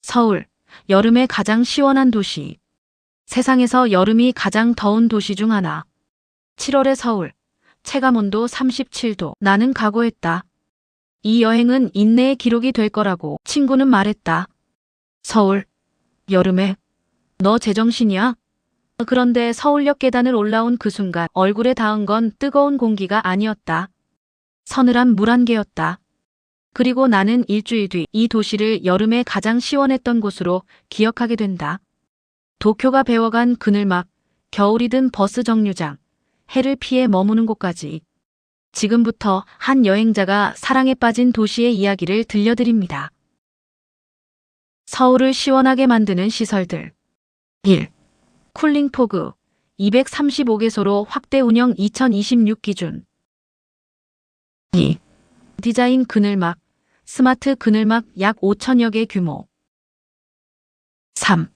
서울, 여름에 가장 시원한 도시. 세상에서 여름이 가장 더운 도시 중 하나. 7월의 서울, 체감온도 37도. 나는 각오했다. 이 여행은 인내의 기록이 될 거라고 친구는 말했다. 서울, 여름에? 너 제정신이야? 그런데 서울역 계단을 올라온 그 순간 얼굴에 닿은 건 뜨거운 공기가 아니었다. 서늘한 물 한 개였다. 그리고 나는 일주일 뒤 이 도시를 여름에 가장 시원했던 곳으로 기억하게 된다. 도쿄가 배워간 그늘막, 겨울이 든 버스 정류장, 해를 피해 머무는 곳까지. 지금부터 한 여행자가 사랑에 빠진 도시의 이야기를 들려드립니다. 서울을 시원하게 만드는 시설들. 1. 쿨링포그 235개소로 확대 운영 2026 기준. 2. 디자인 그늘막, 스마트 그늘막 약 5천여 개 규모. 3.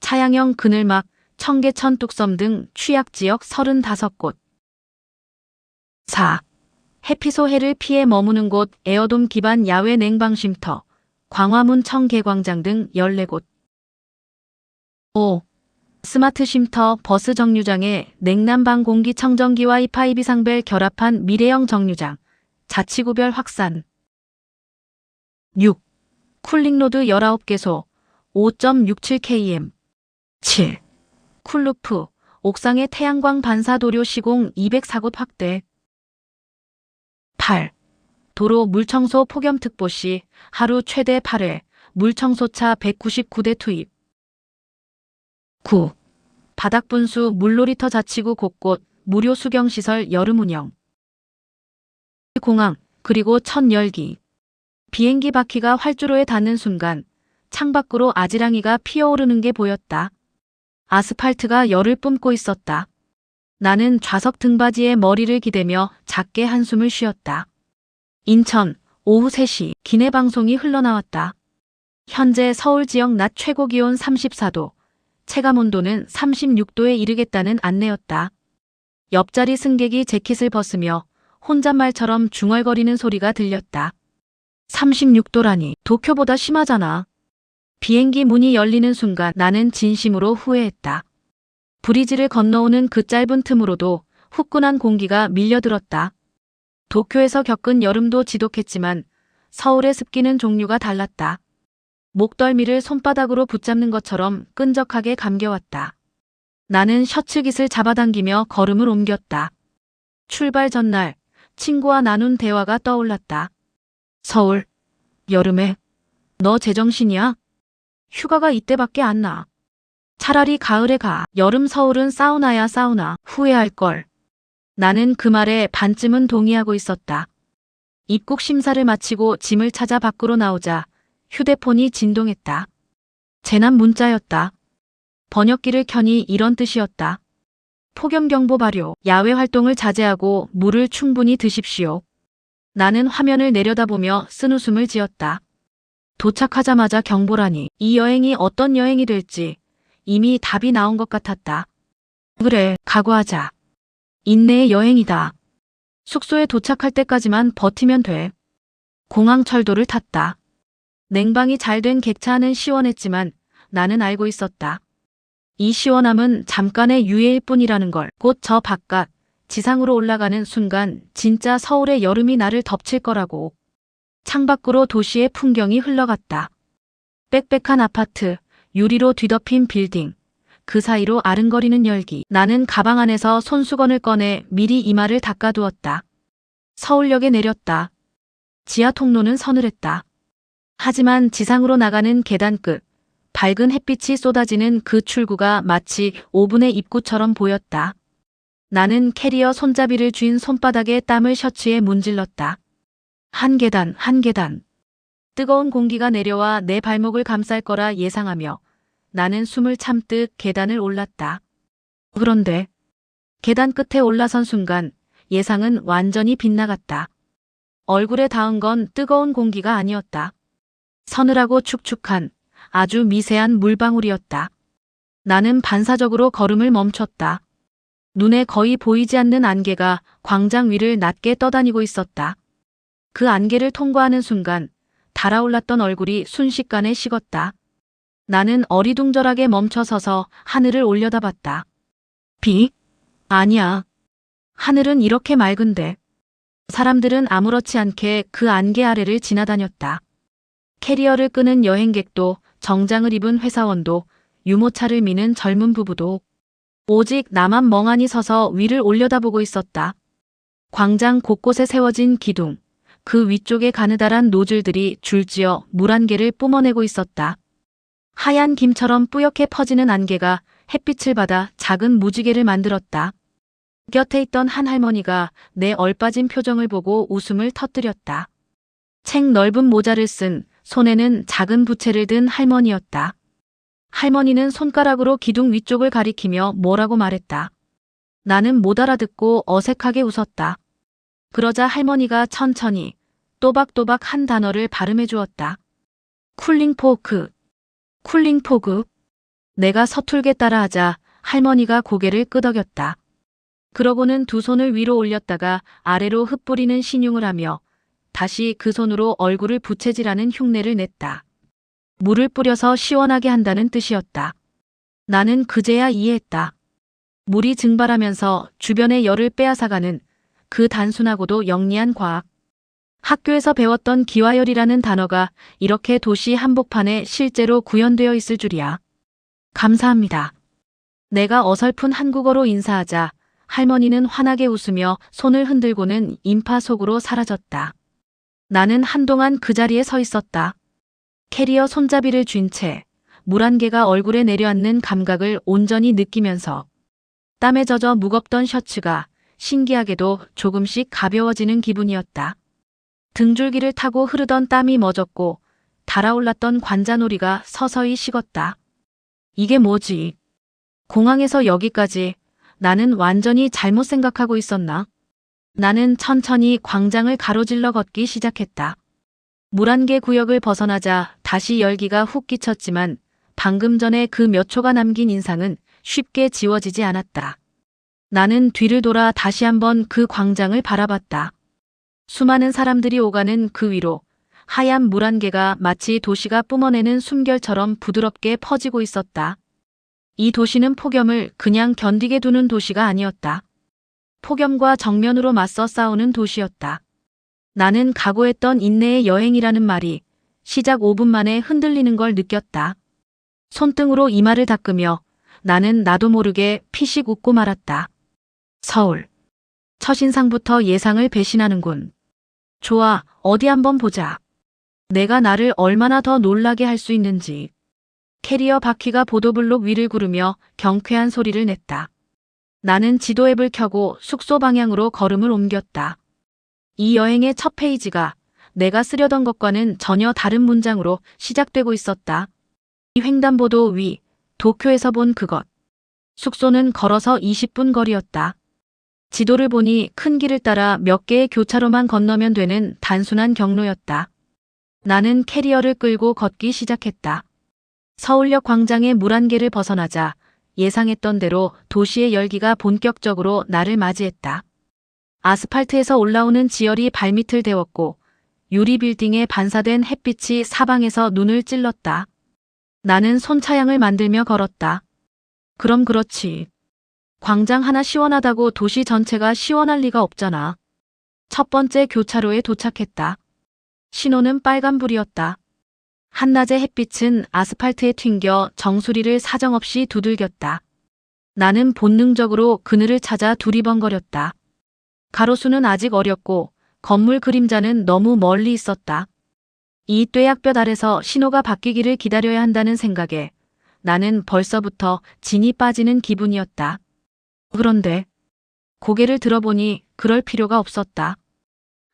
차량형 그늘막, 청계천 뚝섬 등 취약지역 35곳. 4. 해피소 해를 피해 머무는 곳 에어돔 기반 야외 냉방 쉼터, 광화문 청계광장 등 14곳. 5. 스마트 쉼터 버스 정류장에 냉난방 공기 청정기와 이파이비 상벨 결합한 미래형 정류장, 자치구별 확산. 6. 쿨링로드 19개소, 5.67km. 7. 쿨루프, 옥상의 태양광 반사 도료 시공 204곳 확대. 8. 도로 물청소 폭염 특보 시 하루 최대 8회, 물청소차 199대 투입. 9. 바닥분수 물놀이터 자치구 곳곳 무료 수경시설 여름 운영. 공항, 그리고 첫 열기. 비행기 바퀴가 활주로에 닿는 순간 창밖으로 아지랑이가 피어오르는 게 보였다. 아스팔트가 열을 뿜고 있었다. 나는 좌석 등받이에 머리를 기대며 작게 한숨을 쉬었다. 인천, 오후 3시 기내방송이 흘러나왔다. 현재 서울 지역 낮 최고 기온 34도, 체감온도는 36도에 이르겠다는 안내였다. 옆자리 승객이 재킷을 벗으며 혼잣말처럼 중얼거리는 소리가 들렸다. 36도라니 도쿄보다 심하잖아. 비행기 문이 열리는 순간 나는 진심으로 후회했다. 브리지를 건너오는 그 짧은 틈으로도 후끈한 공기가 밀려들었다. 도쿄에서 겪은 여름도 지독했지만 서울의 습기는 종류가 달랐다. 목덜미를 손바닥으로 붙잡는 것처럼 끈적하게 감겨왔다. 나는 셔츠깃을 잡아당기며 걸음을 옮겼다. 출발 전날 친구와 나눈 대화가 떠올랐다. 서울, 여름에? 너 제정신이야? 휴가가 이때밖에 안 나. 차라리 가을에 가. 여름 서울은 사우나야 사우나. 후회할걸. 나는 그 말에 반쯤은 동의하고 있었다. 입국 심사를 마치고 짐을 찾아 밖으로 나오자 휴대폰이 진동했다. 재난 문자였다. 번역기를 켜니 이런 뜻이었다. 폭염경보 발효, 야외 활동을 자제하고 물을 충분히 드십시오. 나는 화면을 내려다보며 쓴웃음을 지었다. 도착하자마자 경보라니. 이 여행이 어떤 여행이 될지 이미 답이 나온 것 같았다. 그래, 각오하자. 인내의 여행이다. 숙소에 도착할 때까지만 버티면 돼. 공항 철도를 탔다. 냉방이 잘 된 객차 안은 시원했지만 나는 알고 있었다. 이 시원함은 잠깐의 유예일 뿐이라는 걸. 곧 저 바깥, 지상으로 올라가는 순간 진짜 서울의 여름이 나를 덮칠 거라고. 창밖으로 도시의 풍경이 흘러갔다. 빽빽한 아파트, 유리로 뒤덮인 빌딩, 그 사이로 아른거리는 열기. 나는 가방 안에서 손수건을 꺼내 미리 이마를 닦아두었다. 서울역에 내렸다. 지하 통로는 서늘했다. 하지만 지상으로 나가는 계단 끝, 밝은 햇빛이 쏟아지는 그 출구가 마치 5분의 입구처럼 보였다. 나는 캐리어 손잡이를 쥔 손바닥에 땀을 셔츠에 문질렀다. 한 계단, 한 계단. 뜨거운 공기가 내려와 내 발목을 감쌀 거라 예상하며 나는 숨을 참듯 계단을 올랐다. 그런데 계단 끝에 올라선 순간 예상은 완전히 빗나갔다. 얼굴에 닿은 건 뜨거운 공기가 아니었다. 서늘하고 축축한 아주 미세한 물방울이었다. 나는 반사적으로 걸음을 멈췄다. 눈에 거의 보이지 않는 안개가 광장 위를 낮게 떠다니고 있었다. 그 안개를 통과하는 순간 달아올랐던 얼굴이 순식간에 식었다. 나는 어리둥절하게 멈춰서서 하늘을 올려다봤다. 비? 아니야. 하늘은 이렇게 맑은데. 사람들은 아무렇지 않게 그 안개 아래를 지나다녔다. 캐리어를 끄는 여행객도, 정장을 입은 회사원도, 유모차를 미는 젊은 부부도 오직 나만 멍하니 서서 위를 올려다보고 있었다. 광장 곳곳에 세워진 기둥, 그 위쪽에 가느다란 노즐들이 줄지어 물 안개를 뿜어내고 있었다. 하얀 김처럼 뿌옇게 퍼지는 안개가 햇빛을 받아 작은 무지개를 만들었다. 곁에 있던 한 할머니가 내 얼빠진 표정을 보고 웃음을 터뜨렸다. 책 넓은 모자를 쓴, 손에는 작은 부채를 든 할머니였다. 할머니는 손가락으로 기둥 위쪽을 가리키며 뭐라고 말했다. 나는 못 알아듣고 어색하게 웃었다. 그러자 할머니가 천천히 또박또박 한 단어를 발음해 주었다. 쿨링포크. 쿨링포그. 내가 서툴게 따라하자 할머니가 고개를 끄덕였다. 그러고는 두 손을 위로 올렸다가 아래로 흩뿌리는 신용을 하며 다시 그 손으로 얼굴을 부채질하는 흉내를 냈다. 물을 뿌려서 시원하게 한다는 뜻이었다. 나는 그제야 이해했다. 물이 증발하면서 주변의 열을 빼앗아가는 그 단순하고도 영리한 과학. 학교에서 배웠던 기화열이라는 단어가 이렇게 도시 한복판에 실제로 구현되어 있을 줄이야. 감사합니다. 내가 어설픈 한국어로 인사하자 할머니는 환하게 웃으며 손을 흔들고는 인파 속으로 사라졌다. 나는 한동안 그 자리에 서 있었다. 캐리어 손잡이를 쥔 채 물 안개가 얼굴에 내려앉는 감각을 온전히 느끼면서 땀에 젖어 무겁던 셔츠가 신기하게도 조금씩 가벼워지는 기분이었다. 등줄기를 타고 흐르던 땀이 멎었고 달아올랐던 관자놀이가 서서히 식었다. 이게 뭐지? 공항에서 여기까지 나는 완전히 잘못 생각하고 있었나? 나는 천천히 광장을 가로질러 걷기 시작했다. 물안개 구역을 벗어나자 다시 열기가 훅 끼쳤지만 방금 전에 그 몇 초가 남긴 인상은 쉽게 지워지지 않았다. 나는 뒤를 돌아 다시 한번 그 광장을 바라봤다. 수많은 사람들이 오가는 그 위로 하얀 물안개가 마치 도시가 뿜어내는 숨결처럼 부드럽게 퍼지고 있었다. 이 도시는 폭염을 그냥 견디게 두는 도시가 아니었다. 폭염과 정면으로 맞서 싸우는 도시였다. 나는 각오했던 인내의 여행이라는 말이 시작 5분 만에 흔들리는 걸 느꼈다. 손등으로 이마를 닦으며 나는 나도 모르게 피식 웃고 말았다. 서울. 첫인상부터 예상을 배신하는군. 좋아, 어디 한번 보자. 내가 나를 얼마나 더 놀라게 할 수 있는지. 캐리어 바퀴가 보도블록 위를 구르며 경쾌한 소리를 냈다. 나는 지도 앱을 켜고 숙소 방향으로 걸음을 옮겼다. 이 여행의 첫 페이지가 내가 쓰려던 것과는 전혀 다른 문장으로 시작되고 있었다. 이 횡단보도 위, 도쿄에서 본 그것. 숙소는 걸어서 20분 거리였다. 지도를 보니 큰 길을 따라 몇 개의 교차로만 건너면 되는 단순한 경로였다. 나는 캐리어를 끌고 걷기 시작했다. 서울역 광장의 물안개를 벗어나자 예상했던 대로 도시의 열기가 본격적으로 나를 맞이했다. 아스팔트에서 올라오는 지열이 발밑을 데웠고 유리 빌딩에 반사된 햇빛이 사방에서 눈을 찔렀다. 나는 손차양을 만들며 걸었다. 그럼 그렇지. 광장 하나 시원하다고 도시 전체가 시원할 리가 없잖아. 첫 번째 교차로에 도착했다. 신호는 빨간불이었다. 한낮의 햇빛은 아스팔트에 튕겨 정수리를 사정없이 두들겼다. 나는 본능적으로 그늘을 찾아 두리번거렸다. 가로수는 아직 어렸고 건물 그림자는 너무 멀리 있었다. 이 뙤약볕 아래서 신호가 바뀌기를 기다려야 한다는 생각에 나는 벌써부터 진이 빠지는 기분이었다. 그런데 고개를 들어보니 그럴 필요가 없었다.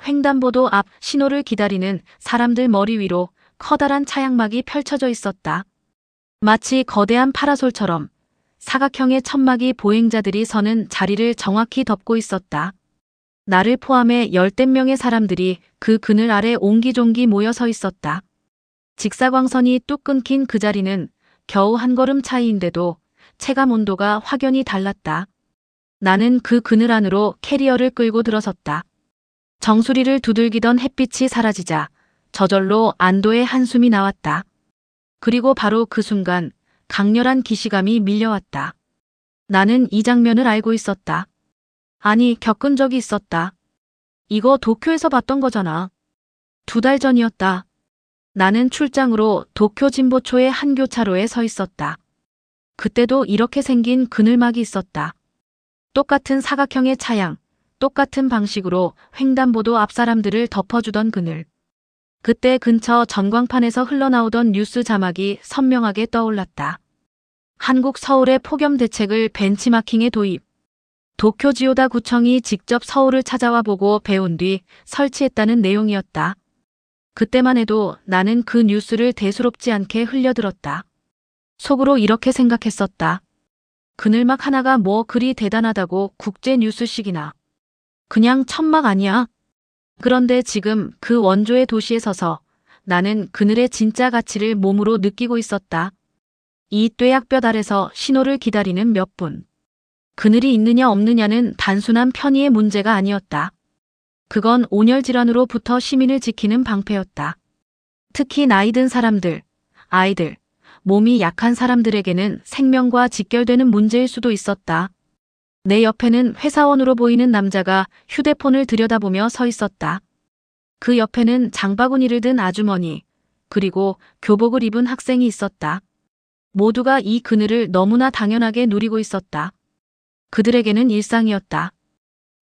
횡단보도 앞 신호를 기다리는 사람들 머리 위로 커다란 차양막이 펼쳐져 있었다. 마치 거대한 파라솔처럼 사각형의 천막이 보행자들이 서는 자리를 정확히 덮고 있었다. 나를 포함해 열댓 명의 사람들이 그 그늘 아래 옹기종기 모여 서 있었다. 직사광선이 뚝 끊긴 그 자리는 겨우 한 걸음 차이인데도 체감 온도가 확연히 달랐다. 나는 그 그늘 안으로 캐리어를 끌고 들어섰다. 정수리를 두들기던 햇빛이 사라지자 저절로 안도의 한숨이 나왔다. 그리고 바로 그 순간 강렬한 기시감이 밀려왔다. 나는 이 장면을 알고 있었다. 아니, 겪은 적이 있었다. 이거 도쿄에서 봤던 거잖아. 2달 전이었다. 나는 출장으로 도쿄 진보초의 한 교차로에 서 있었다. 그때도 이렇게 생긴 그늘막이 있었다. 똑같은 사각형의 차양, 똑같은 방식으로 횡단보도 앞 사람들을 덮어주던 그늘. 그때 근처 전광판에서 흘러나오던 뉴스 자막이 선명하게 떠올랐다. 한국 서울의 폭염 대책을 벤치마킹에 도입. 도쿄지오다 구청이 직접 서울을 찾아와 보고 배운 뒤 설치했다는 내용이었다. 그때만 해도 나는 그 뉴스를 대수롭지 않게 흘려들었다. 속으로 이렇게 생각했었다. 그늘막 하나가 뭐 그리 대단하다고 국제 뉴스식이나. 그냥 천막 아니야. 그런데 지금 그 원조의 도시에 서서 나는 그늘의 진짜 가치를 몸으로 느끼고 있었다. 이 뙤약볕 아래서 신호를 기다리는 몇 분. 그늘이 있느냐 없느냐는 단순한 편의의 문제가 아니었다. 그건 온열 질환으로부터 시민을 지키는 방패였다. 특히 나이 든 사람들, 아이들, 몸이 약한 사람들에게는 생명과 직결되는 문제일 수도 있었다. 내 옆에는 회사원으로 보이는 남자가 휴대폰을 들여다보며 서 있었다. 그 옆에는 장바구니를 든 아주머니, 그리고 교복을 입은 학생이 있었다. 모두가 이 그늘을 너무나 당연하게 누리고 있었다. 그들에게는 일상이었다.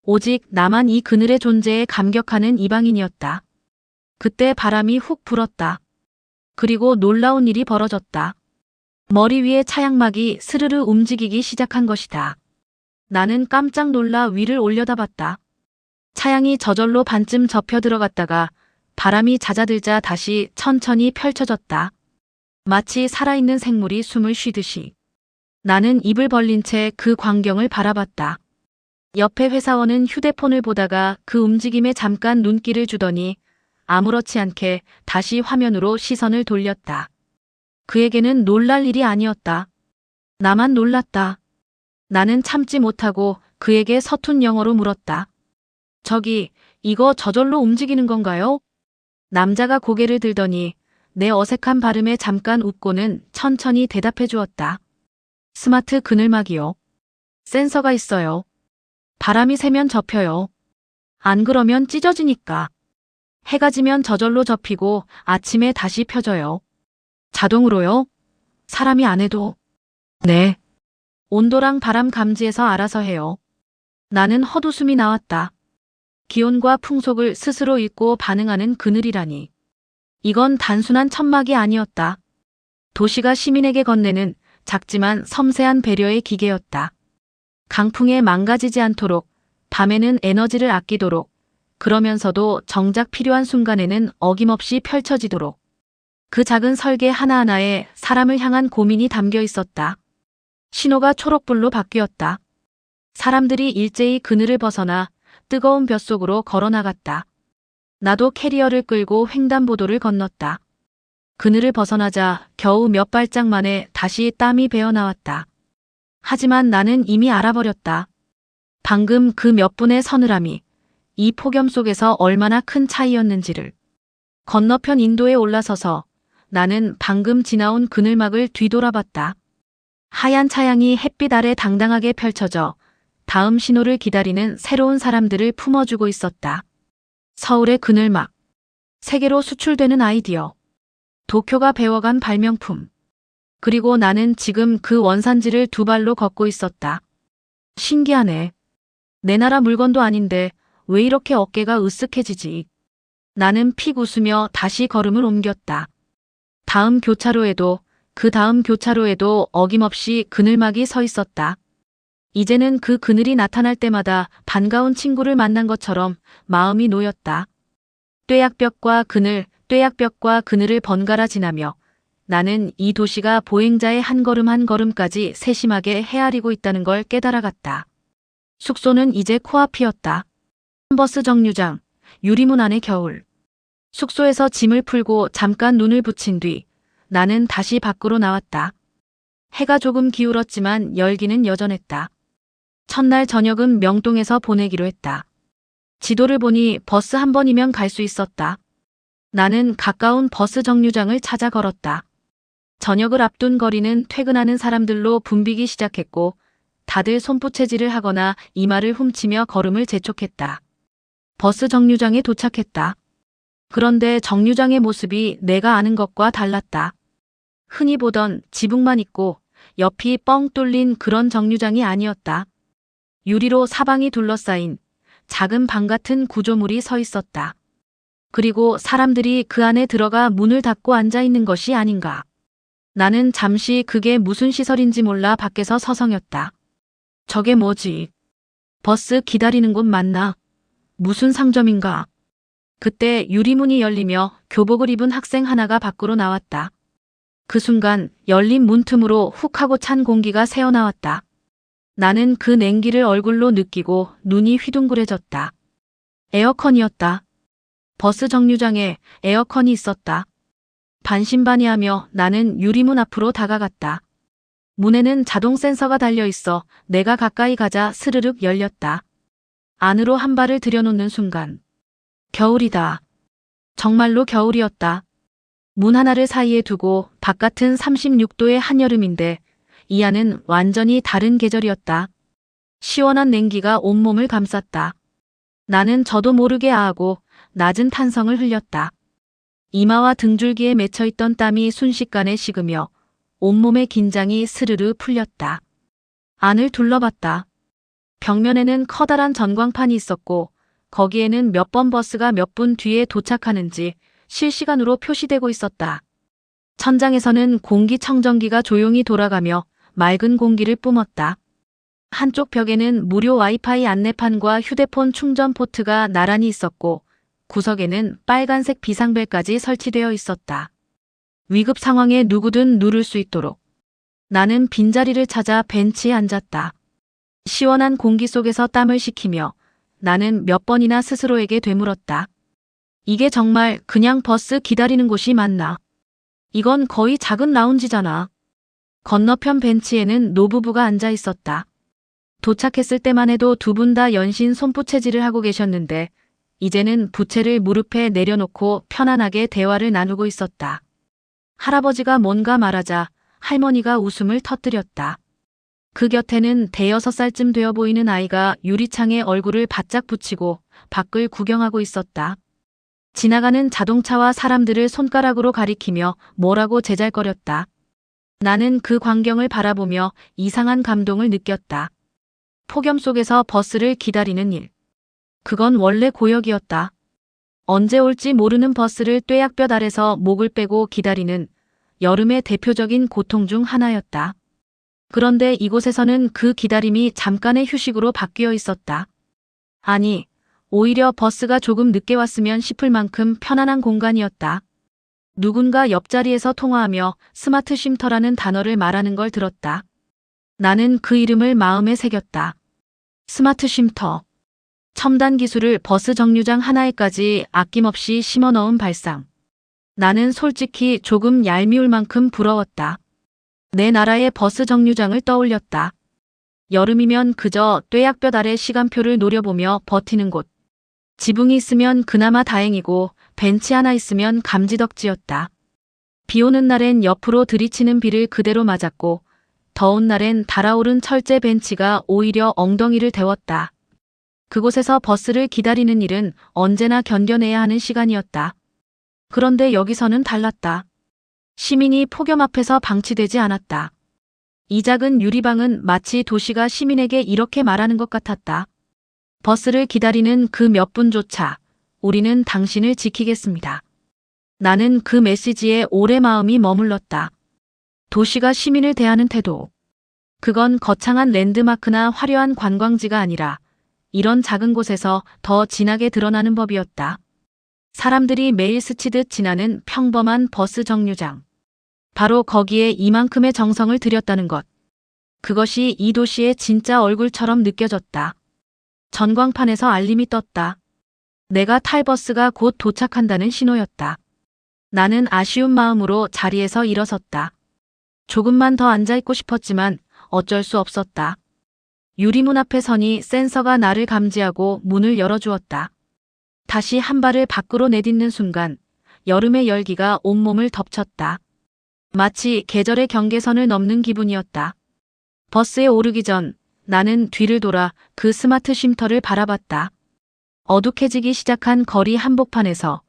오직 나만 이 그늘의 존재에 감격하는 이방인이었다. 그때 바람이 훅 불었다. 그리고 놀라운 일이 벌어졌다. 머리 위에 차양막이 스르르 움직이기 시작한 것이다. 나는 깜짝 놀라 위를 올려다봤다. 차양이 저절로 반쯤 접혀 들어갔다가 바람이 잦아들자 다시 천천히 펼쳐졌다. 마치 살아있는 생물이 숨을 쉬듯이. 나는 입을 벌린 채 그 광경을 바라봤다. 옆에 회사원은 휴대폰을 보다가 그 움직임에 잠깐 눈길을 주더니 아무렇지 않게 다시 화면으로 시선을 돌렸다. 그에게는 놀랄 일이 아니었다. 나만 놀랐다. 나는 참지 못하고 그에게 서툰 영어로 물었다. 저기, 이거 저절로 움직이는 건가요? 남자가 고개를 들더니 내 어색한 발음에 잠깐 웃고는 천천히 대답해 주었다. 스마트 그늘막이요. 센서가 있어요. 바람이 세면 접혀요. 안 그러면 찢어지니까. 해가 지면 저절로 접히고 아침에 다시 펴져요. 자동으로요? 사람이 안 해도. 네. 온도랑 바람 감지해서 알아서 해요. 나는 헛웃음이 나왔다. 기온과 풍속을 스스로 읽고 반응하는 그늘이라니. 이건 단순한 천막이 아니었다. 도시가 시민에게 건네는 작지만 섬세한 배려의 기계였다. 강풍에 망가지지 않도록, 밤에는 에너지를 아끼도록, 그러면서도 정작 필요한 순간에는 어김없이 펼쳐지도록. 그 작은 설계 하나하나에 사람을 향한 고민이 담겨 있었다. 신호가 초록불로 바뀌었다. 사람들이 일제히 그늘을 벗어나 뜨거운 볕속으로 걸어나갔다. 나도 캐리어를 끌고 횡단보도를 건넜다. 그늘을 벗어나자 겨우 몇 발짝 만에 다시 땀이 배어나왔다. 하지만 나는 이미 알아버렸다. 방금 그 몇 분의 서늘함이 이 폭염 속에서 얼마나 큰 차이였는지를. 건너편 인도에 올라서서 나는 방금 지나온 그늘막을 뒤돌아봤다. 하얀 차양이 햇빛 아래 당당하게 펼쳐져 다음 신호를 기다리는 새로운 사람들을 품어주고 있었다. 서울의 그늘막. 세계로 수출되는 아이디어. 도쿄가 배워간 발명품. 그리고 나는 지금 그 원산지를 2발로 걷고 있었다. 신기하네. 내 나라 물건도 아닌데 왜 이렇게 어깨가 으쓱해지지? 나는 픽 웃으며 다시 걸음을 옮겼다. 다음 교차로에도 그 다음 교차로에도 어김없이 그늘막이 서 있었다. 이제는 그 그늘이 나타날 때마다 반가운 친구를 만난 것처럼 마음이 놓였다. 뙤약볕과 그늘, 뙤약볕과 그늘을 번갈아 지나며 나는 이 도시가 보행자의 한 걸음 한 걸음까지 세심하게 헤아리고 있다는 걸 깨달아갔다. 숙소는 이제 코앞이었다. 버스 정류장, 유리문 안의 겨울. 숙소에서 짐을 풀고 잠깐 눈을 붙인 뒤 나는 다시 밖으로 나왔다. 해가 조금 기울었지만 열기는 여전했다. 첫날 저녁은 명동에서 보내기로 했다. 지도를 보니 버스 한 번이면 갈 수 있었다. 나는 가까운 버스 정류장을 찾아 걸었다. 저녁을 앞둔 거리는 퇴근하는 사람들로 붐비기 시작했고 다들 손부채질을 하거나 이마를 훔치며 걸음을 재촉했다. 버스 정류장에 도착했다. 그런데 정류장의 모습이 내가 아는 것과 달랐다. 흔히 보던 지붕만 있고 옆이 뻥 뚫린 그런 정류장이 아니었다. 유리로 사방이 둘러싸인 작은 방 같은 구조물이 서 있었다. 그리고 사람들이 그 안에 들어가 문을 닫고 앉아 있는 것이 아닌가. 나는 잠시 그게 무슨 시설인지 몰라 밖에서 서성였다. 저게 뭐지? 버스 기다리는 곳 맞나? 무슨 상점인가? 그때 유리문이 열리며 교복을 입은 학생 하나가 밖으로 나왔다. 그 순간 열린 문틈으로 훅 하고 찬 공기가 새어나왔다. 나는 그 냉기를 얼굴로 느끼고 눈이 휘둥그레졌다. 에어컨이었다. 버스 정류장에 에어컨이 있었다. 반신반의하며 나는 유리문 앞으로 다가갔다. 문에는 자동 센서가 달려 있어 내가 가까이 가자 스르륵 열렸다. 안으로 한 발을 들여놓는 순간 겨울이다. 정말로 겨울이었다. 문 하나를 사이에 두고 바깥은 36도의 한여름인데 이 안은 완전히 다른 계절이었다. 시원한 냉기가 온몸을 감쌌다. 나는 저도 모르게 아하고 낮은 탄성을 흘렸다. 이마와 등줄기에 맺혀있던 땀이 순식간에 식으며 온몸의 긴장이 스르르 풀렸다. 안을 둘러봤다. 벽면에는 커다란 전광판이 있었고 거기에는 몇 번 버스가 몇 분 뒤에 도착하는지 실시간으로 표시되고 있었다. 천장에서는 공기청정기가 조용히 돌아가며 맑은 공기를 뿜었다. 한쪽 벽에는 무료 와이파이 안내판과 휴대폰 충전 포트가 나란히 있었고 구석에는 빨간색 비상벨까지 설치되어 있었다. 위급 상황에 누구든 누를 수 있도록. 나는 빈자리를 찾아 벤치에 앉았다. 시원한 공기 속에서 땀을 식히며 나는 몇 번이나 스스로에게 되물었다. 이게 정말 그냥 버스 기다리는 곳이 맞나? 이건 거의 작은 라운지잖아. 건너편 벤치에는 노부부가 앉아 있었다. 도착했을 때만 해도 두 분 다 연신 손부채질을 하고 계셨는데 이제는 부채를 무릎에 내려놓고 편안하게 대화를 나누고 있었다. 할아버지가 뭔가 말하자 할머니가 웃음을 터뜨렸다. 그 곁에는 대여섯 살쯤 되어 보이는 아이가 유리창에 얼굴을 바짝 붙이고 밖을 구경하고 있었다. 지나가는 자동차와 사람들을 손가락으로 가리키며 뭐라고 제잘거렸다. 나는 그 광경을 바라보며 이상한 감동을 느꼈다. 폭염 속에서 버스를 기다리는 일. 그건 원래 고역이었다. 언제 올지 모르는 버스를 뙤약볕 아래서 목을 빼고 기다리는 여름의 대표적인 고통 중 하나였다. 그런데 이곳에서는 그 기다림이 잠깐의 휴식으로 바뀌어 있었다. 아니, 오히려 버스가 조금 늦게 왔으면 싶을 만큼 편안한 공간이었다. 누군가 옆자리에서 통화하며 스마트 쉼터라는 단어를 말하는 걸 들었다. 나는 그 이름을 마음에 새겼다. 스마트 쉼터. 첨단 기술을 버스 정류장 하나에까지 아낌없이 심어넣은 발상. 나는 솔직히 조금 얄미울 만큼 부러웠다. 내 나라의 버스 정류장을 떠올렸다. 여름이면 그저 뙤약볕 아래 시간표를 노려보며 버티는 곳. 지붕이 있으면 그나마 다행이고 벤치 하나 있으면 감지덕지였다. 비 오는 날엔 옆으로 들이치는 비를 그대로 맞았고 더운 날엔 달아오른 철제 벤치가 오히려 엉덩이를 데웠다. 그곳에서 버스를 기다리는 일은 언제나 견뎌내야 하는 시간이었다. 그런데 여기서는 달랐다. 시민이 폭염 앞에서 방치되지 않았다. 이 작은 유리방은 마치 도시가 시민에게 이렇게 말하는 것 같았다. 버스를 기다리는 그 몇 분조차 우리는 당신을 지키겠습니다. 나는 그 메시지에 오래 마음이 머물렀다. 도시가 시민을 대하는 태도. 그건 거창한 랜드마크나 화려한 관광지가 아니라 이런 작은 곳에서 더 진하게 드러나는 법이었다. 사람들이 매일 스치듯 지나는 평범한 버스 정류장. 바로 거기에 이만큼의 정성을 들였다는 것. 그것이 이 도시의 진짜 얼굴처럼 느껴졌다. 전광판에서 알림이 떴다. 내가 탈 버스가 곧 도착한다는 신호였다. 나는 아쉬운 마음으로 자리에서 일어섰다. 조금만 더 앉아있고 싶었지만 어쩔 수 없었다. 유리문 앞에 서니 센서가 나를 감지하고 문을 열어주었다. 다시 한 발을 밖으로 내딛는 순간 여름의 열기가 온몸을 덮쳤다. 마치 계절의 경계선을 넘는 기분이었다. 버스에 오르기 전 나는 뒤를 돌아 그 스마트 쉼터를 바라봤다. 어둑해지기 시작한 거리 한복판에서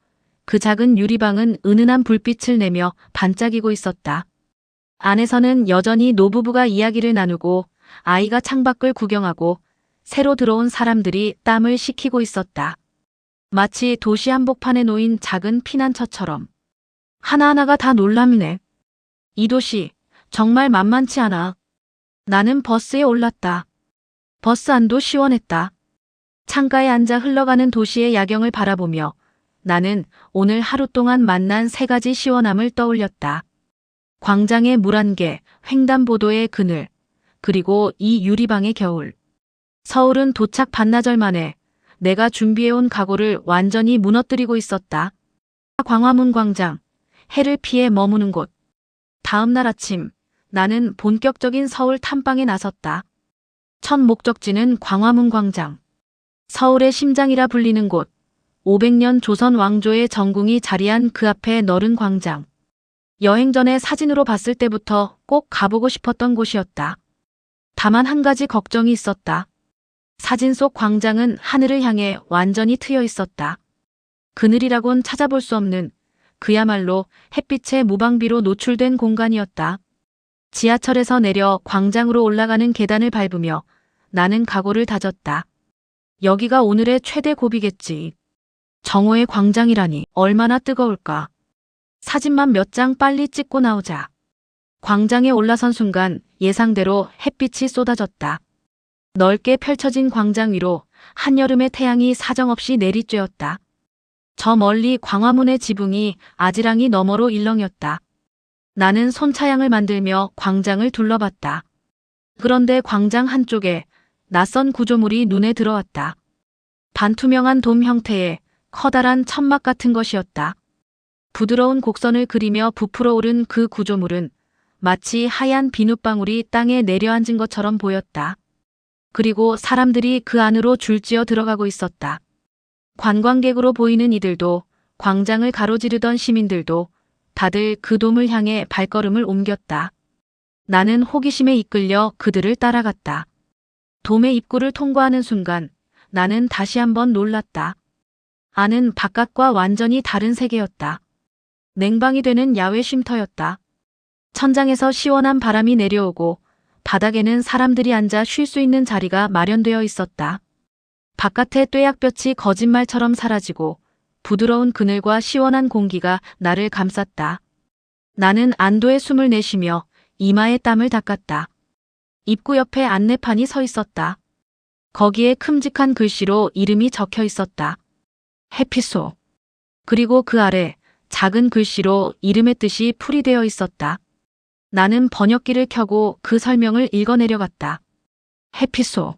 그 작은 유리방은 은은한 불빛을 내며 반짝이고 있었다. 안에서는 여전히 노부부가 이야기를 나누고 아이가 창밖을 구경하고 새로 들어온 사람들이 땀을 식히고 있었다. 마치 도시 한복판에 놓인 작은 피난처처럼. 하나하나가 다 놀랍네. 이 도시 정말 만만치 않아. 나는 버스에 올랐다. 버스 안도 시원했다. 창가에 앉아 흘러가는 도시의 야경을 바라보며 나는 오늘 하루 동안 만난 3가지 시원함을 떠올렸다. 광장의 물 한 개, 횡단보도의 그늘, 그리고 이 유리방의 겨울. 서울은 도착 반나절 만에 내가 준비해온 각오를 완전히 무너뜨리고 있었다. 광화문 광장, 해를 피해 머무는 곳. 다음 날 아침, 나는 본격적인 서울 탐방에 나섰다. 첫 목적지는 광화문 광장. 서울의 심장이라 불리는 곳. 500년 조선 왕조의 정궁이 자리한 그 앞에 너른 광장. 여행 전에 사진으로 봤을 때부터 꼭 가보고 싶었던 곳이었다. 다만 한 가지 걱정이 있었다. 사진 속 광장은 하늘을 향해 완전히 트여 있었다. 그늘이라곤 찾아볼 수 없는 그야말로 햇빛의 무방비로 노출된 공간이었다. 지하철에서 내려 광장으로 올라가는 계단을 밟으며 나는 각오를 다졌다. 여기가 오늘의 최대 고비겠지. 정오의 광장이라니 얼마나 뜨거울까. 사진만 몇 장 빨리 찍고 나오자. 광장에 올라선 순간 예상대로 햇빛이 쏟아졌다. 넓게 펼쳐진 광장 위로 한여름의 태양이 사정없이 내리쬐었다. 저 멀리 광화문의 지붕이 아지랑이 너머로 일렁였다. 나는 손차양을 만들며 광장을 둘러봤다. 그런데 광장 한쪽에 낯선 구조물이 눈에 들어왔다. 반투명한 돔 형태의 커다란 천막 같은 것이었다. 부드러운 곡선을 그리며 부풀어 오른 그 구조물은 마치 하얀 비눗방울이 땅에 내려앉은 것처럼 보였다. 그리고 사람들이 그 안으로 줄지어 들어가고 있었다. 관광객으로 보이는 이들도, 광장을 가로지르던 시민들도 다들 그 돔을 향해 발걸음을 옮겼다. 나는 호기심에 이끌려 그들을 따라갔다. 돔의 입구를 통과하는 순간 나는 다시 한번 놀랐다. 안은 바깥과 완전히 다른 세계였다. 냉방이 되는 야외 쉼터였다. 천장에서 시원한 바람이 내려오고 바닥에는 사람들이 앉아 쉴 수 있는 자리가 마련되어 있었다. 바깥의 뙤약볕이 거짓말처럼 사라지고 부드러운 그늘과 시원한 공기가 나를 감쌌다. 나는 안도의 숨을 내쉬며 이마에 땀을 닦았다. 입구 옆에 안내판이 서 있었다. 거기에 큼직한 글씨로 이름이 적혀 있었다. 해피소. 그리고 그 아래 작은 글씨로 이름의 뜻이 풀이되어 있었다. 나는 번역기를 켜고 그 설명을 읽어내려갔다. 해피소.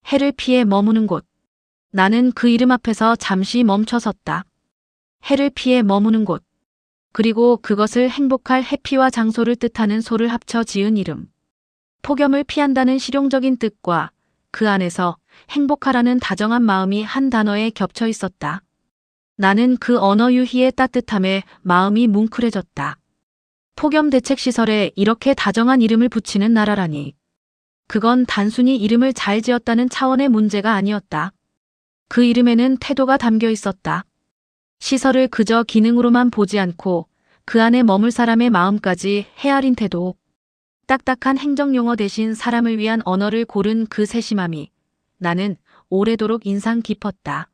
해를 피해 머무는 곳. 나는 그 이름 앞에서 잠시 멈춰섰다. 해를 피해 머무는 곳. 그리고 그것을 행복할 해피와 장소를 뜻하는 소를 합쳐 지은 이름. 폭염을 피한다는 실용적인 뜻과 그 안에서 행복하라는 다정한 마음이 한 단어에 겹쳐 있었다. 나는 그 언어 유희의 따뜻함에 마음이 뭉클해졌다. 폭염 대책 시설에 이렇게 다정한 이름을 붙이는 나라라니. 그건 단순히 이름을 잘 지었다는 차원의 문제가 아니었다. 그 이름에는 태도가 담겨 있었다. 시설을 그저 기능으로만 보지 않고 그 안에 머물 사람의 마음까지 헤아린 태도. 딱딱한 행정용어 대신 사람을 위한 언어를 고른 그 세심함이 나는 오래도록 인상 깊었다.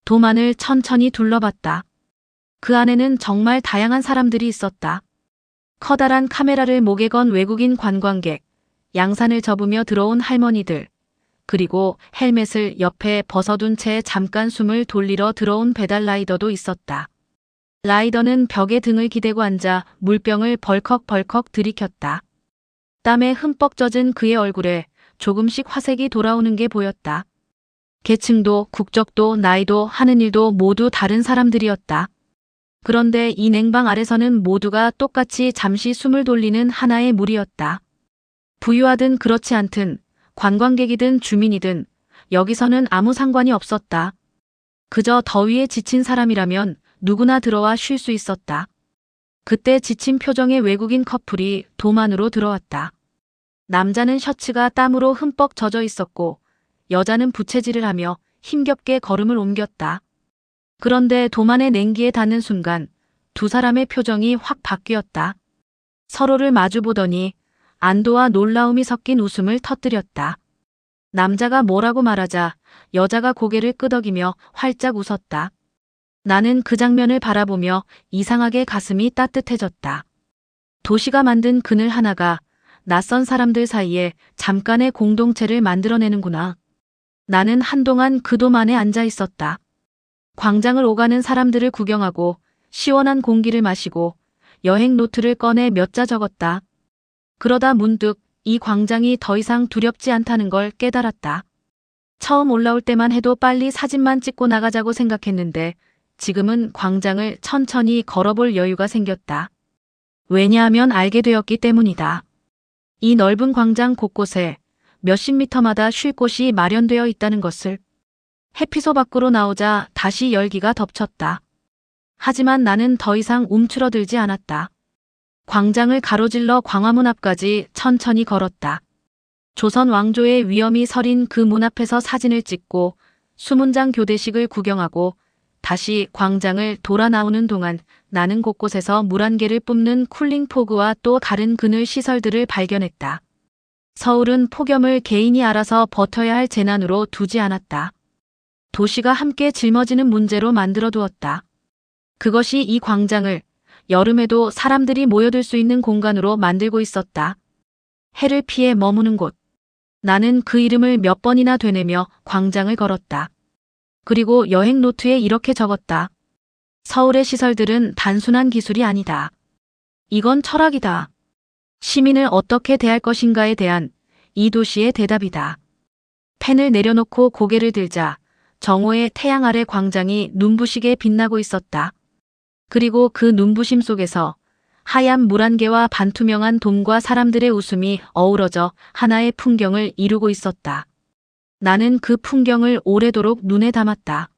도만을 천천히 둘러봤다. 그 안에는 정말 다양한 사람들이 있었다. 커다란 카메라를 목에 건 외국인 관광객, 양산을 접으며 들어온 할머니들, 그리고 헬멧을 옆에 벗어둔 채 잠깐 숨을 돌리러 들어온 배달 라이더도 있었다. 라이더는 벽에 등을 기대고 앉아 물병을 벌컥벌컥 들이켰다. 땀에 흠뻑 젖은 그의 얼굴에 조금씩 화색이 돌아오는 게 보였다. 계층도 국적도 나이도 하는 일도 모두 다른 사람들이었다. 그런데 이 냉방 아래서는 모두가 똑같이 잠시 숨을 돌리는 하나의 무리였다. 부유하든 그렇지 않든 관광객이든 주민이든 여기서는 아무 상관이 없었다. 그저 더위에 지친 사람이라면 누구나 들어와 쉴 수 있었다. 그때 지친 표정의 외국인 커플이 돔 안으로 들어왔다. 남자는 셔츠가 땀으로 흠뻑 젖어 있었고 여자는 부채질을 하며 힘겹게 걸음을 옮겼다. 그런데 돔 안의 냉기에 닿는 순간 두 사람의 표정이 확 바뀌었다. 서로를 마주보더니 안도와 놀라움이 섞인 웃음을 터뜨렸다. 남자가 뭐라고 말하자 여자가 고개를 끄덕이며 활짝 웃었다. 나는 그 장면을 바라보며 이상하게 가슴이 따뜻해졌다. 도시가 만든 그늘 하나가 낯선 사람들 사이에 잠깐의 공동체를 만들어내는구나. 나는 한동안 그 돔 안에 앉아 있었다. 광장을 오가는 사람들을 구경하고 시원한 공기를 마시고 여행 노트를 꺼내 몇 자 적었다. 그러다 문득 이 광장이 더 이상 두렵지 않다는 걸 깨달았다. 처음 올라올 때만 해도 빨리 사진만 찍고 나가자고 생각했는데 지금은 광장을 천천히 걸어볼 여유가 생겼다. 왜냐하면 알게 되었기 때문이다. 이 넓은 광장 곳곳에 몇십 미터마다 쉴 곳이 마련되어 있다는 것을. 햇피소 밖으로 나오자 다시 열기가 덮쳤다. 하지만 나는 더 이상 움츠러들지 않았다. 광장을 가로질러 광화문 앞까지 천천히 걸었다. 조선 왕조의 위엄이 서린 그 문 앞에서 사진을 찍고 수문장 교대식을 구경하고 다시 광장을 돌아 나오는 동안 나는 곳곳에서 물안개를 뿜는 쿨링포그와 또 다른 그늘 시설들을 발견했다. 서울은 폭염을 개인이 알아서 버텨야 할 재난으로 두지 않았다. 도시가 함께 짊어지는 문제로 만들어 두었다. 그것이 이 광장을 여름에도 사람들이 모여들 수 있는 공간으로 만들고 있었다. 해를 피해 머무는 곳. 나는 그 이름을 몇 번이나 되뇌며 광장을 걸었다. 그리고 여행 노트에 이렇게 적었다. 서울의 시설들은 단순한 기술이 아니다. 이건 철학이다. 시민을 어떻게 대할 것인가에 대한 이 도시의 대답이다. 펜을 내려놓고 고개를 들자 정오의 태양 아래 광장이 눈부시게 빛나고 있었다. 그리고 그 눈부심 속에서 하얀 물안개와 반투명한 돔과 사람들의 웃음이 어우러져 하나의 풍경을 이루고 있었다. 나는 그 풍경을 오래도록 눈에 담았다.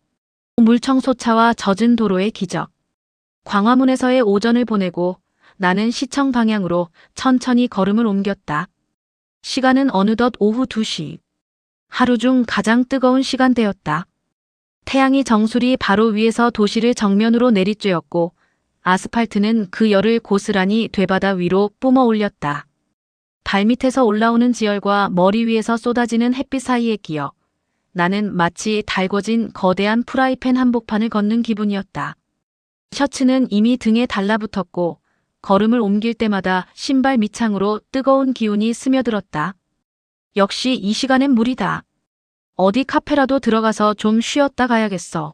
물청소차와 젖은 도로의 기적. 광화문에서의 오전을 보내고 나는 시청 방향으로 천천히 걸음을 옮겼다. 시간은 어느덧 오후 2시. 하루 중 가장 뜨거운 시간대였다. 태양이 정수리 바로 위에서 도시를 정면으로 내리쬐었고 아스팔트는 그 열을 고스란히 되바다 위로 뿜어 올렸다. 발밑에서 올라오는 지열과 머리 위에서 쏟아지는 햇빛 사이에 끼어 나는 마치 달궈진 거대한 프라이팬 한복판을 걷는 기분이었다. 셔츠는 이미 등에 달라붙었고 걸음을 옮길 때마다 신발 밑창으로 뜨거운 기운이 스며들었다. 역시 이 시간엔 무리다. 어디 카페라도 들어가서 좀 쉬었다 가야겠어.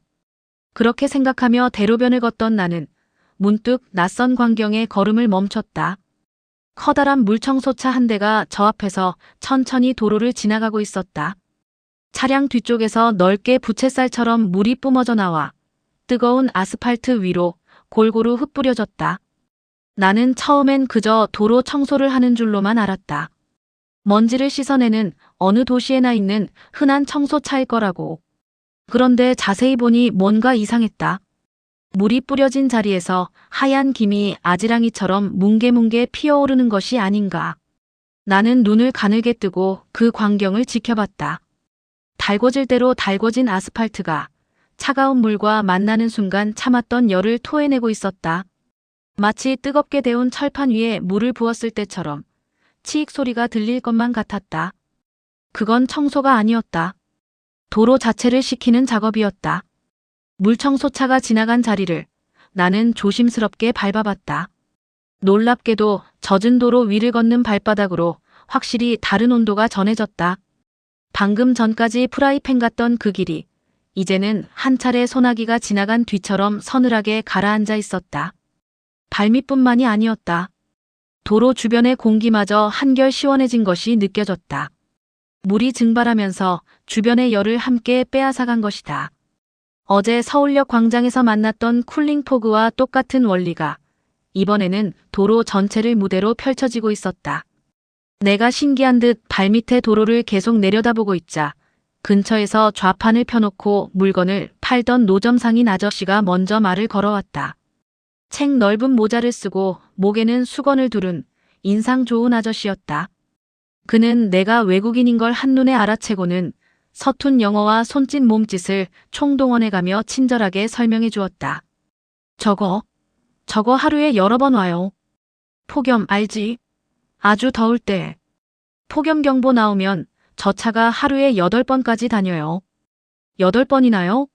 그렇게 생각하며 대로변을 걷던 나는 문득 낯선 광경에 걸음을 멈췄다. 커다란 물청소차 한 대가 저 앞에서 천천히 도로를 지나가고 있었다. 차량 뒤쪽에서 넓게 부채살처럼 물이 뿜어져 나와 뜨거운 아스팔트 위로 골고루 흩뿌려졌다. 나는 처음엔 그저 도로 청소를 하는 줄로만 알았다. 먼지를 씻어내는 어느 도시에나 있는 흔한 청소차일 거라고. 그런데 자세히 보니 뭔가 이상했다. 물이 뿌려진 자리에서 하얀 김이 아지랑이처럼 뭉게뭉게 피어오르는 것이 아닌가. 나는 눈을 가늘게 뜨고 그 광경을 지켜봤다. 달궈질 대로 달궈진 아스팔트가 차가운 물과 만나는 순간 참았던 열을 토해내고 있었다. 마치 뜨겁게 데운 철판 위에 물을 부었을 때처럼 치익 소리가 들릴 것만 같았다. 그건 청소가 아니었다. 도로 자체를 식히는 작업이었다. 물청소차가 지나간 자리를 나는 조심스럽게 밟아봤다. 놀랍게도 젖은 도로 위를 걷는 발바닥으로 확실히 다른 온도가 전해졌다. 방금 전까지 프라이팬 같던 그 길이 이제는 한 차례 소나기가 지나간 뒤처럼 서늘하게 가라앉아 있었다. 발밑뿐만이 아니었다. 도로 주변의 공기마저 한결 시원해진 것이 느껴졌다. 물이 증발하면서 주변의 열을 함께 빼앗아간 것이다. 어제 서울역 광장에서 만났던 쿨링포그와 똑같은 원리가 이번에는 도로 전체를 무대로 펼쳐지고 있었다. 내가 신기한 듯 발밑의 도로를 계속 내려다보고 있자 근처에서 좌판을 펴놓고 물건을 팔던 노점 상인 아저씨가 먼저 말을 걸어왔다. 책 넓은 모자를 쓰고 목에는 수건을 두른 인상 좋은 아저씨였다. 그는 내가 외국인인 걸 한눈에 알아채고는 서툰 영어와 손짓 몸짓을 총동원해가며 친절하게 설명해 주었다. 저거 하루에 여러 번 와요. 폭염 알지? 아주 더울 때. 폭염경보 나오면 저 차가 하루에 8번까지 다녀요. 8번이나요?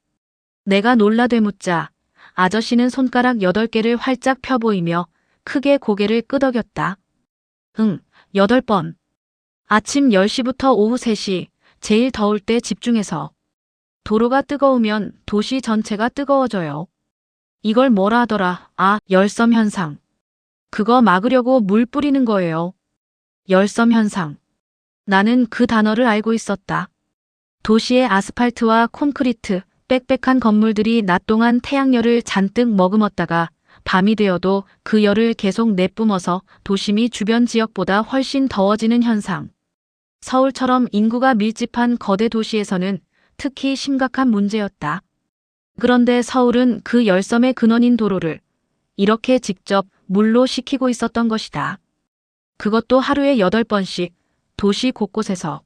내가 놀라 되묻자 아저씨는 손가락 8개를 활짝 펴 보이며 크게 고개를 끄덕였다. 응, 8번. 아침 10시부터 오후 3시, 제일 더울 때 집중해서. 도로가 뜨거우면 도시 전체가 뜨거워져요. 이걸 뭐라 하더라? 아, 열섬 현상. 그거 막으려고 물 뿌리는 거예요. 열섬 현상. 나는 그 단어를 알고 있었다. 도시의 아스팔트와 콘크리트, 빽빽한 건물들이 낮 동안 태양열을 잔뜩 머금었다가 밤이 되어도 그 열을 계속 내뿜어서 도심이 주변 지역보다 훨씬 더워지는 현상. 서울처럼 인구가 밀집한 거대 도시에서는 특히 심각한 문제였다. 그런데 서울은 그 열섬의 근원인 도로를 이렇게 직접 물로 식히고 있었던 것이다. 그것도 하루에 8번씩 도시 곳곳에서.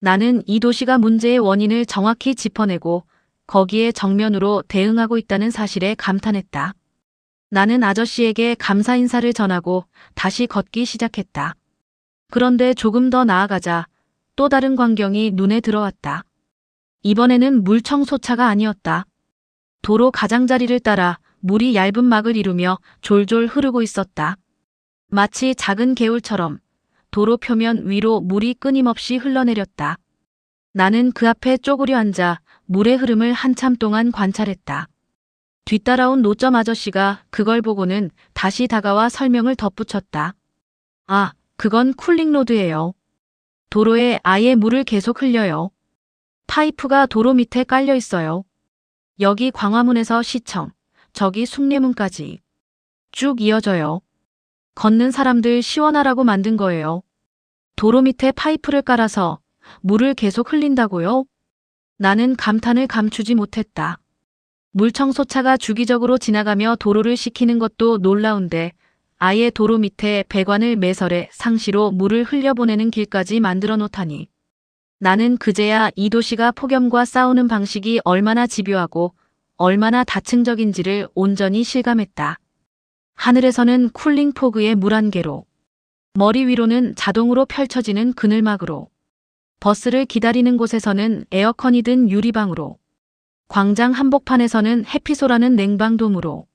나는 이 도시가 문제의 원인을 정확히 짚어내고 거기에 정면으로 대응하고 있다는 사실에 감탄했다. 나는 아저씨에게 감사 인사를 전하고 다시 걷기 시작했다. 그런데 조금 더 나아가자 또 다른 광경이 눈에 들어왔다. 이번에는 물청소차가 아니었다. 도로 가장자리를 따라 물이 얇은 막을 이루며 졸졸 흐르고 있었다. 마치 작은 개울처럼 도로 표면 위로 물이 끊임없이 흘러내렸다. 나는 그 앞에 쪼그려 앉아 물의 흐름을 한참 동안 관찰했다. 뒤따라온 노점 아저씨가 그걸 보고는 다시 다가와 설명을 덧붙였다. 아, 그건 쿨링로드예요. 도로에 아예 물을 계속 흘려요. 파이프가 도로 밑에 깔려 있어요. 여기 광화문에서 시청, 저기 숭례문까지 쭉 이어져요. 걷는 사람들 시원하라고 만든 거예요. 도로 밑에 파이프를 깔아서 물을 계속 흘린다고요? 나는 감탄을 감추지 못했다. 물청소차가 주기적으로 지나가며 도로를 식히는 것도 놀라운데 아예 도로 밑에 배관을 매설해 상시로 물을 흘려보내는 길까지 만들어 놓다니. 나는 그제야 이 도시가 폭염과 싸우는 방식이 얼마나 집요하고 얼마나 다층적인지를 온전히 실감했다. 하늘에서는 쿨링 포그의 물 한 개로, 머리 위로는 자동으로 펼쳐지는 그늘막으로, 버스를 기다리는 곳에서는 에어컨이 든 유리방으로, 광장 한복판에서는 햇피소라는 냉방돔으로,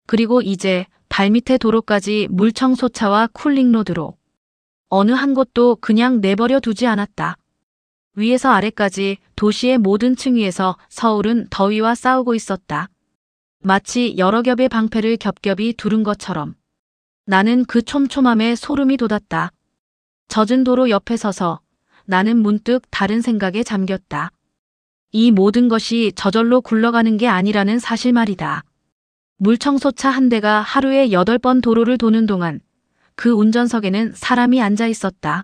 그리고 이제 발밑에 도로까지 물청소차와 쿨링로드로 어느 한 곳도 그냥 내버려 두지 않았다. 위에서 아래까지 도시의 모든 층 위에서 서울은 더위와 싸우고 있었다. 마치 여러 겹의 방패를 겹겹이 두른 것처럼. 나는 그 촘촘함에 소름이 돋았다. 젖은 도로 옆에 서서 나는 문득 다른 생각에 잠겼다. 이 모든 것이 저절로 굴러가는 게 아니라는 사실 말이다. 물청소차 한 대가 하루에 8번 도로를 도는 동안 그 운전석에는 사람이 앉아 있었다.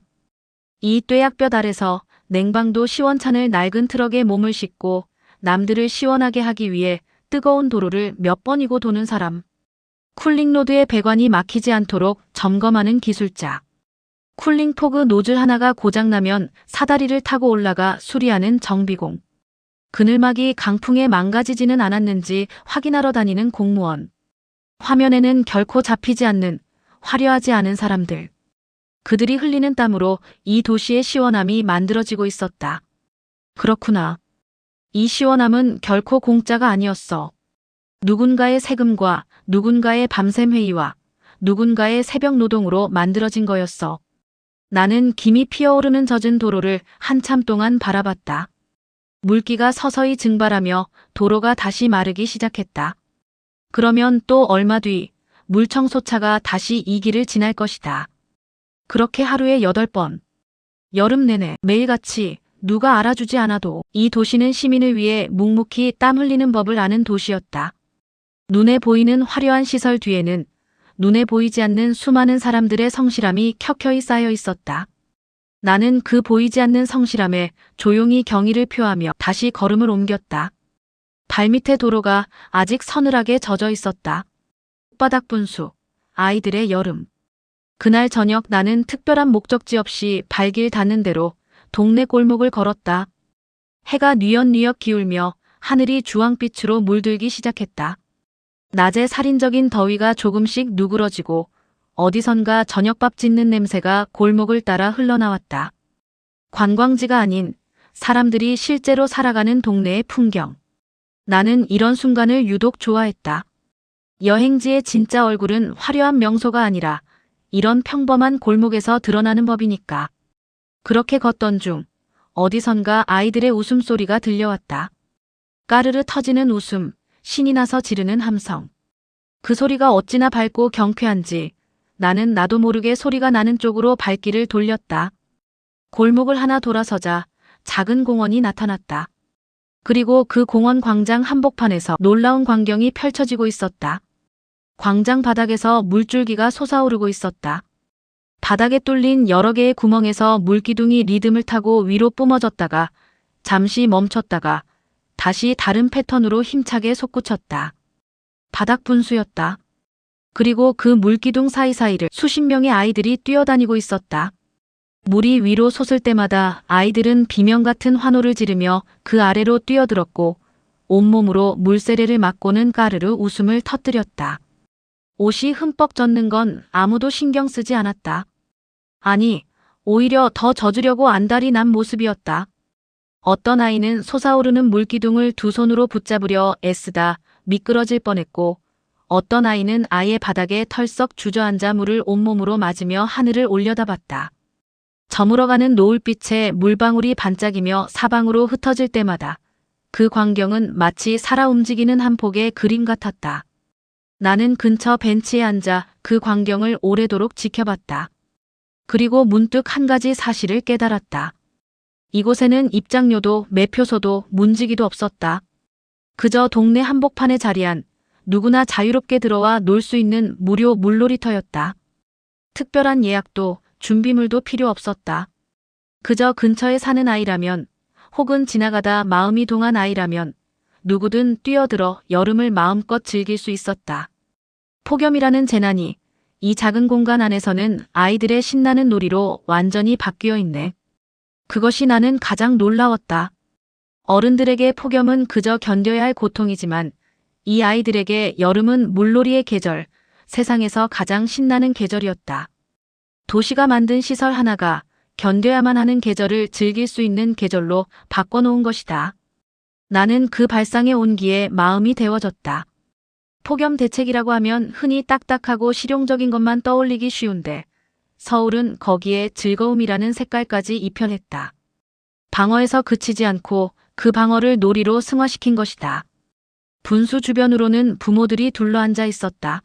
이 뙤약볕 아래서 냉방도 시원찮을 낡은 트럭에 몸을 싣고 남들을 시원하게 하기 위해 뜨거운 도로를 몇 번이고 도는 사람. 쿨링로드의 배관이 막히지 않도록 점검하는 기술자. 쿨링포그 노즐 하나가 고장나면 사다리를 타고 올라가 수리하는 정비공. 그늘막이 강풍에 망가지지는 않았는지 확인하러 다니는 공무원. 화면에는 결코 잡히지 않는 화려하지 않은 사람들. 그들이 흘리는 땀으로 이 도시의 시원함이 만들어지고 있었다. 그렇구나. 이 시원함은 결코 공짜가 아니었어. 누군가의 세금과 누군가의 밤샘 회의와 누군가의 새벽 노동으로 만들어진 거였어. 나는 김이 피어오르는 젖은 도로를 한참 동안 바라봤다. 물기가 서서히 증발하며 도로가 다시 마르기 시작했다. 그러면 또 얼마 뒤 물청소차가 다시 이 길을 지날 것이다. 그렇게 하루에 8번. 여름 내내 매일같이 누가 알아주지 않아도 이 도시는 시민을 위해 묵묵히 땀 흘리는 법을 아는 도시였다. 눈에 보이는 화려한 시설 뒤에는 눈에 보이지 않는 수많은 사람들의 성실함이 켜켜이 쌓여 있었다. 나는 그 보이지 않는 성실함에 조용히 경의를 표하며 다시 걸음을 옮겼다. 발밑의 도로가 아직 서늘하게 젖어 있었다. 혓바닥 분수, 아이들의 여름. 그날 저녁 나는 특별한 목적지 없이 발길 닿는 대로 동네 골목을 걸었다. 해가 뉘엿뉘엿 기울며 하늘이 주황빛으로 물들기 시작했다. 낮의 살인적인 더위가 조금씩 누그러지고 어디선가 저녁밥 짓는 냄새가 골목을 따라 흘러나왔다. 관광지가 아닌 사람들이 실제로 살아가는 동네의 풍경. 나는 이런 순간을 유독 좋아했다. 여행지의 진짜 얼굴은 화려한 명소가 아니라 이런 평범한 골목에서 드러나는 법이니까. 그렇게 걷던 중 어디선가 아이들의 웃음소리가 들려왔다. 까르르 터지는 웃음, 신이 나서 지르는 함성. 그 소리가 어찌나 밝고 경쾌한지 나는 나도 모르게 소리가 나는 쪽으로 발길을 돌렸다. 골목을 하나 돌아서자 작은 공원이 나타났다. 그리고 그 공원 광장 한복판에서 놀라운 광경이 펼쳐지고 있었다. 광장 바닥에서 물줄기가 솟아오르고 있었다. 바닥에 뚫린 여러 개의 구멍에서 물기둥이 리듬을 타고 위로 뿜어졌다가 잠시 멈췄다가 다시 다른 패턴으로 힘차게 솟구쳤다. 바닥 분수였다. 그리고 그 물기둥 사이사이를 수십 명의 아이들이 뛰어다니고 있었다. 물이 위로 솟을 때마다 아이들은 비명 같은 환호를 지르며 그 아래로 뛰어들었고 온몸으로 물세례를 맞고는 까르르 웃음을 터뜨렸다. 옷이 흠뻑 젖는 건 아무도 신경 쓰지 않았다. 아니, 오히려 더 젖으려고 안달이 난 모습이었다. 어떤 아이는 솟아오르는 물기둥을 두 손으로 붙잡으려 애쓰다 미끄러질 뻔했고 어떤 아이는 아예 바닥에 털썩 주저앉아 물을 온몸으로 맞으며 하늘을 올려다봤다. 저물어가는 노을빛에 물방울이 반짝이며 사방으로 흩어질 때마다 그 광경은 마치 살아 움직이는 한 폭의 그림 같았다. 나는 근처 벤치에 앉아 그 광경을 오래도록 지켜봤다. 그리고 문득 한 가지 사실을 깨달았다. 이곳에는 입장료도 매표소도 문지기도 없었다. 그저 동네 한복판에 자리한 누구나 자유롭게 들어와 놀 수 있는 무료 물놀이터였다. 특별한 예약도 준비물도 필요 없었다. 그저 근처에 사는 아이라면 혹은 지나가다 마음이 동한 아이라면 누구든 뛰어들어 여름을 마음껏 즐길 수 있었다. 폭염이라는 재난이 이 작은 공간 안에서는 아이들의 신나는 놀이로 완전히 바뀌어 있네. 그것이 나는 가장 놀라웠다. 어른들에게 폭염은 그저 견뎌야 할 고통이지만 이 아이들에게 여름은 물놀이의 계절, 세상에서 가장 신나는 계절이었다. 도시가 만든 시설 하나가 견뎌야만 하는 계절을 즐길 수 있는 계절로 바꿔놓은 것이다. 나는 그 발상의 온기에 마음이 데워졌다. 폭염 대책이라고 하면 흔히 딱딱하고 실용적인 것만 떠올리기 쉬운데 서울은 거기에 즐거움이라는 색깔까지 입혀냈다. 방어에서 그치지 않고 그 방어를 놀이로 승화시킨 것이다. 분수 주변으로는 부모들이 둘러앉아 있었다.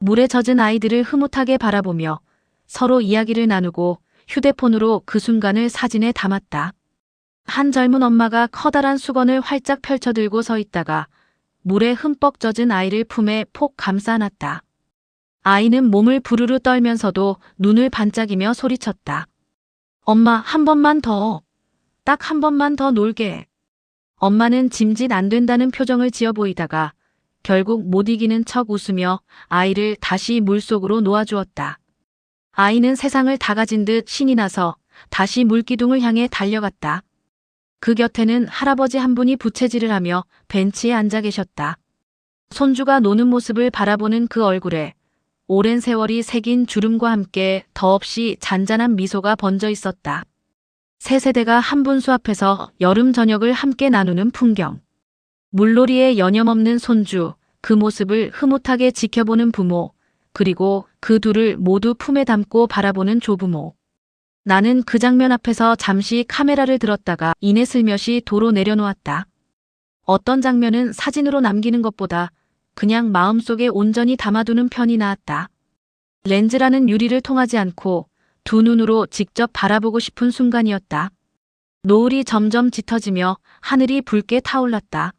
물에 젖은 아이들을 흐뭇하게 바라보며 서로 이야기를 나누고 휴대폰으로 그 순간을 사진에 담았다. 한 젊은 엄마가 커다란 수건을 활짝 펼쳐들고 서 있다가 물에 흠뻑 젖은 아이를 품에 폭 감싸 안았다. 아이는 몸을 부르르 떨면서도 눈을 반짝이며 소리쳤다. 엄마, 한 번만 더. 딱 한 번만 더 놀게. 엄마는 짐짓 안 된다는 표정을 지어 보이다가 결국 못 이기는 척 웃으며 아이를 다시 물속으로 놓아주었다. 아이는 세상을 다 가진 듯 신이 나서 다시 물기둥을 향해 달려갔다. 그 곁에는 할아버지 한 분이 부채질을 하며 벤치에 앉아 계셨다. 손주가 노는 모습을 바라보는 그 얼굴에 오랜 세월이 새긴 주름과 함께 더없이 잔잔한 미소가 번져 있었다. 세 세대가 한 분수 앞에서 여름 저녁을 함께 나누는 풍경. 물놀이에 여념없는 손주, 그 모습을 흐뭇하게 지켜보는 부모, 그리고 그 둘을 모두 품에 담고 바라보는 조부모. 나는 그 장면 앞에서 잠시 카메라를 들었다가 이내 슬며시 도로 내려놓았다. 어떤 장면은 사진으로 남기는 것보다 그냥 마음속에 온전히 담아두는 편이 나았다. 렌즈라는 유리를 통하지 않고 두 눈으로 직접 바라보고 싶은 순간이었다. 노을이 점점 짙어지며 하늘이 붉게 타올랐다.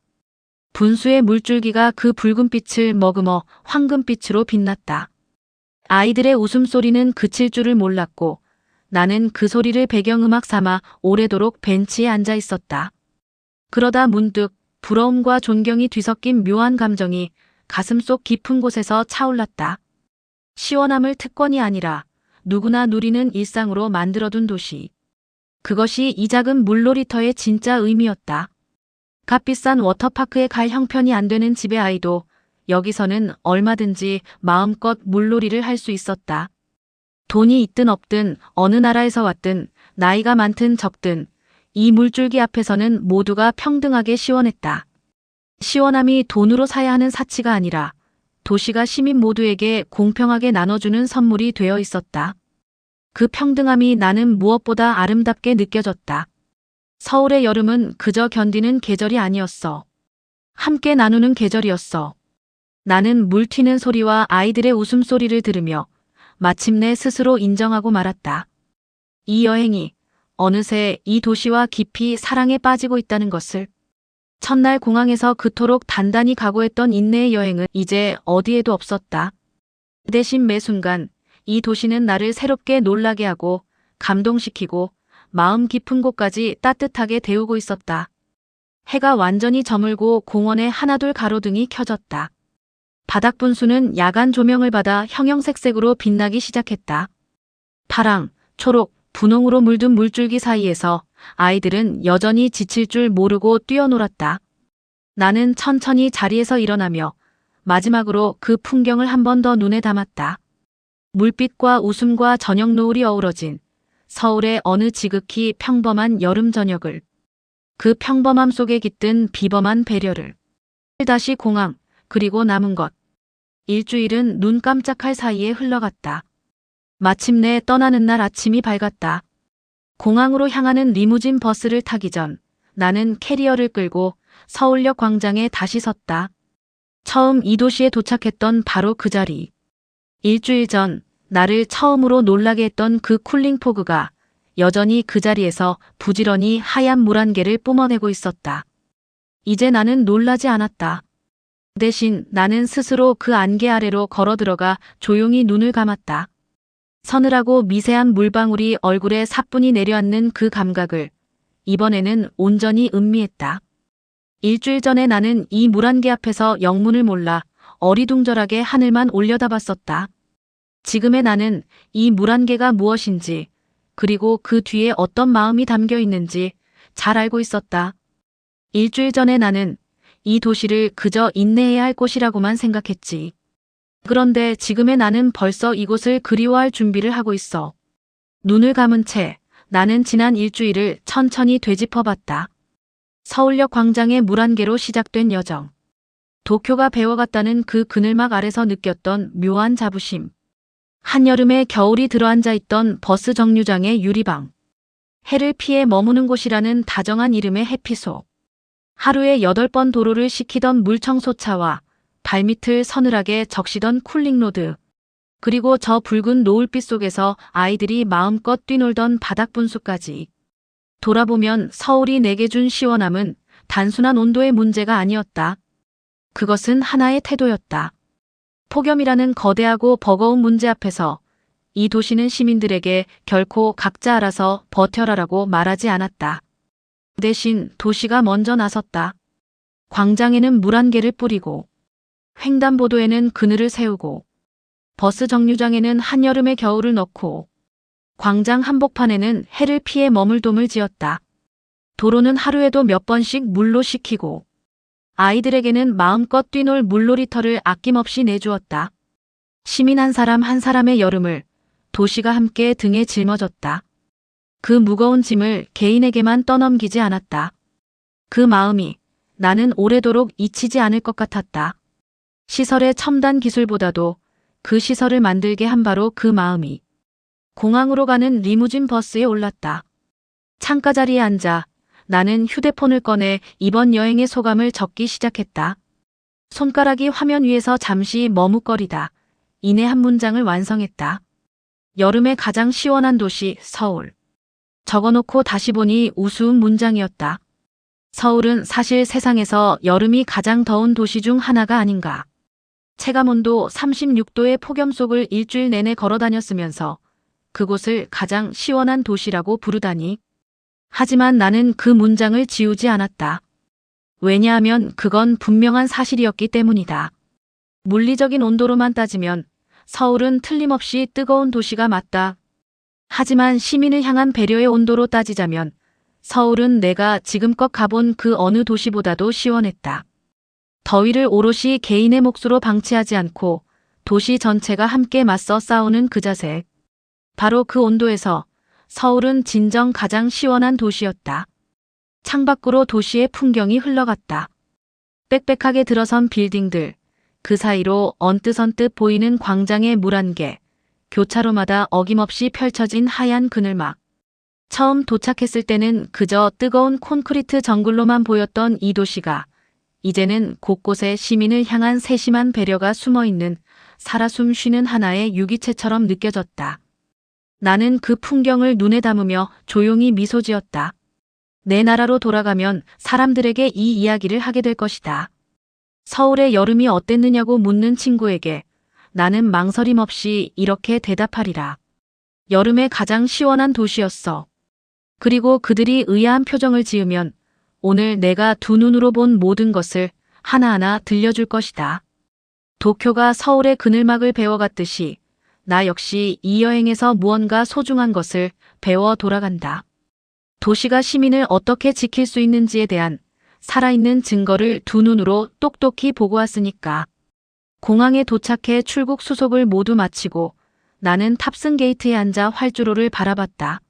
분수의 물줄기가 그 붉은 빛을 머금어 황금빛으로 빛났다. 아이들의 웃음소리는 그칠 줄을 몰랐고 나는 그 소리를 배경음악 삼아 오래도록 벤치에 앉아 있었다. 그러다 문득 부러움과 존경이 뒤섞인 묘한 감정이 가슴속 깊은 곳에서 차올랐다. 시원함을 특권이 아니라 누구나 누리는 일상으로 만들어둔 도시. 그것이 이 작은 물놀이터의 진짜 의미였다. 값비싼 워터파크에 갈 형편이 안 되는 집의 아이도 여기서는 얼마든지 마음껏 물놀이를 할 수 있었다. 돈이 있든 없든 어느 나라에서 왔든 나이가 많든 적든 이 물줄기 앞에서는 모두가 평등하게 시원했다. 시원함이 돈으로 사야 하는 사치가 아니라 도시가 시민 모두에게 공평하게 나눠주는 선물이 되어 있었다. 그 평등함이 나는 무엇보다 아름답게 느껴졌다. 서울의 여름은 그저 견디는 계절이 아니었어. 함께 나누는 계절이었어. 나는 물 튀는 소리와 아이들의 웃음소리를 들으며 마침내 스스로 인정하고 말았다. 이 여행이 어느새 이 도시와 깊이 사랑에 빠지고 있다는 것을. 첫날 공항에서 그토록 단단히 각오했던 인내의 여행은 이제 어디에도 없었다. 대신 매 순간 이 도시는 나를 새롭게 놀라게 하고 감동시키고 마음 깊은 곳까지 따뜻하게 데우고 있었다. 해가 완전히 저물고 공원에 하나둘 가로등이 켜졌다. 바닥 분수는 야간 조명을 받아 형형색색으로 빛나기 시작했다. 파랑, 초록, 분홍으로 물든 물줄기 사이에서 아이들은 여전히 지칠 줄 모르고 뛰어놀았다. 나는 천천히 자리에서 일어나며 마지막으로 그 풍경을 한 번 더 눈에 담았다. 물빛과 웃음과 저녁 노을이 어우러진 서울의 어느 지극히 평범한 여름 저녁을, 그 평범함 속에 깃든 비범한 배려를. 다시 공항, 그리고 남은 것. 일주일은 눈 깜짝할 사이에 흘러갔다. 마침내 떠나는 날 아침이 밝았다. 공항으로 향하는 리무진 버스를 타기 전 나는 캐리어를 끌고 서울역 광장에 다시 섰다. 처음 이 도시에 도착했던 바로 그 자리. 일주일 전 나를 처음으로 놀라게 했던 그 쿨링 포그가 여전히 그 자리에서 부지런히 하얀 물 한 개를 뿜어내고 있었다. 이제 나는 놀라지 않았다. 대신 나는 스스로 그 안개 아래로 걸어 들어가 조용히 눈을 감았다. 서늘하고 미세한 물방울이 얼굴에 사뿐히 내려앉는 그 감각을 이번에는 온전히 음미했다. 일주일 전에 나는 이 물 안개 앞에서 영문을 몰라 어리둥절하게 하늘만 올려다봤었다. 지금의 나는 이 물 안개가 무엇인지, 그리고 그 뒤에 어떤 마음이 담겨 있는지 잘 알고 있었다. 일주일 전에 나는 이 도시를 그저 인내해야 할 곳이라고만 생각했지. 그런데 지금의 나는 벌써 이곳을 그리워할 준비를 하고 있어. 눈을 감은 채 나는 지난 일주일을 천천히 되짚어봤다. 서울역 광장의 물 한 개로 시작된 여정. 도쿄가 배워갔다는 그 그늘막 아래서 느꼈던 묘한 자부심. 한여름에 겨울이 들어앉아 있던 버스 정류장의 유리방. 해를 피해 머무는 곳이라는 다정한 이름의 해피소. 하루에 8번 도로를 식히던 물청소차와 발밑을 서늘하게 적시던 쿨링로드. 그리고 저 붉은 노을빛 속에서 아이들이 마음껏 뛰놀던 바닥 분수까지. 돌아보면 서울이 내게 준 시원함은 단순한 온도의 문제가 아니었다. 그것은 하나의 태도였다. 폭염이라는 거대하고 버거운 문제 앞에서 이 도시는 시민들에게 결코 각자 알아서 버텨라라고 말하지 않았다. 대신 도시가 먼저 나섰다. 광장에는 물 한 개를 뿌리고, 횡단보도에는 그늘을 세우고, 버스 정류장에는 한여름의 겨울을 넣고, 광장 한복판에는 해를 피해 머물돔을 지었다. 도로는 하루에도 몇 번씩 물로 식히고, 아이들에게는 마음껏 뛰놀 물놀이터를 아낌없이 내주었다. 시민 한 사람 한 사람의 여름을 도시가 함께 등에 짊어졌다. 그 무거운 짐을 개인에게만 떠넘기지 않았다. 그 마음이 나는 오래도록 잊히지 않을 것 같았다. 시설의 첨단 기술보다도 그 시설을 만들게 한 바로 그 마음이. 공항으로 가는 리무진 버스에 올랐다. 창가 자리에 앉아 나는 휴대폰을 꺼내 이번 여행의 소감을 적기 시작했다. 손가락이 화면 위에서 잠시 머뭇거리다 이내 한 문장을 완성했다. 여름의 가장 시원한 도시 서울. 적어놓고 다시 보니 우스운 문장이었다. 서울은 사실 세상에서 여름이 가장 더운 도시 중 하나가 아닌가. 체감온도 36도의 폭염 속을 일주일 내내 걸어 다녔으면서 그곳을 가장 시원한 도시라고 부르다니. 하지만 나는 그 문장을 지우지 않았다. 왜냐하면 그건 분명한 사실이었기 때문이다. 물리적인 온도로만 따지면 서울은 틀림없이 뜨거운 도시가 맞다. 하지만 시민을 향한 배려의 온도로 따지자면 서울은 내가 지금껏 가본 그 어느 도시보다도 시원했다. 더위를 오롯이 개인의 몫으로 방치하지 않고 도시 전체가 함께 맞서 싸우는 그 자세. 바로 그 온도에서 서울은 진정 가장 시원한 도시였다. 창밖으로 도시의 풍경이 흘러갔다. 빽빽하게 들어선 빌딩들, 그 사이로 언뜻언뜻 보이는 광장의 물안개, 교차로마다 어김없이 펼쳐진 하얀 그늘막. 처음 도착했을 때는 그저 뜨거운 콘크리트 정글로만 보였던 이 도시가 이제는 곳곳에 시민을 향한 세심한 배려가 숨어있는 살아 숨 쉬는 하나의 유기체처럼 느껴졌다. 나는 그 풍경을 눈에 담으며 조용히 미소 지었다. 내 나라로 돌아가면 사람들에게 이 이야기를 하게 될 것이다. 서울의 여름이 어땠느냐고 묻는 친구에게 나는 망설임 없이 이렇게 대답하리라. 여름에 가장 시원한 도시였어. 그리고 그들이 의아한 표정을 지으면 오늘 내가 두 눈으로 본 모든 것을 하나하나 들려줄 것이다. 도쿄가 서울의 그늘막을 배워갔듯이 나 역시 이 여행에서 무언가 소중한 것을 배워 돌아간다. 도시가 시민을 어떻게 지킬 수 있는지에 대한 살아있는 증거를 두 눈으로 똑똑히 보고 왔으니까. 공항에 도착해 출국 수속을 모두 마치고 나는 탑승 게이트에 앉아 활주로를 바라봤다.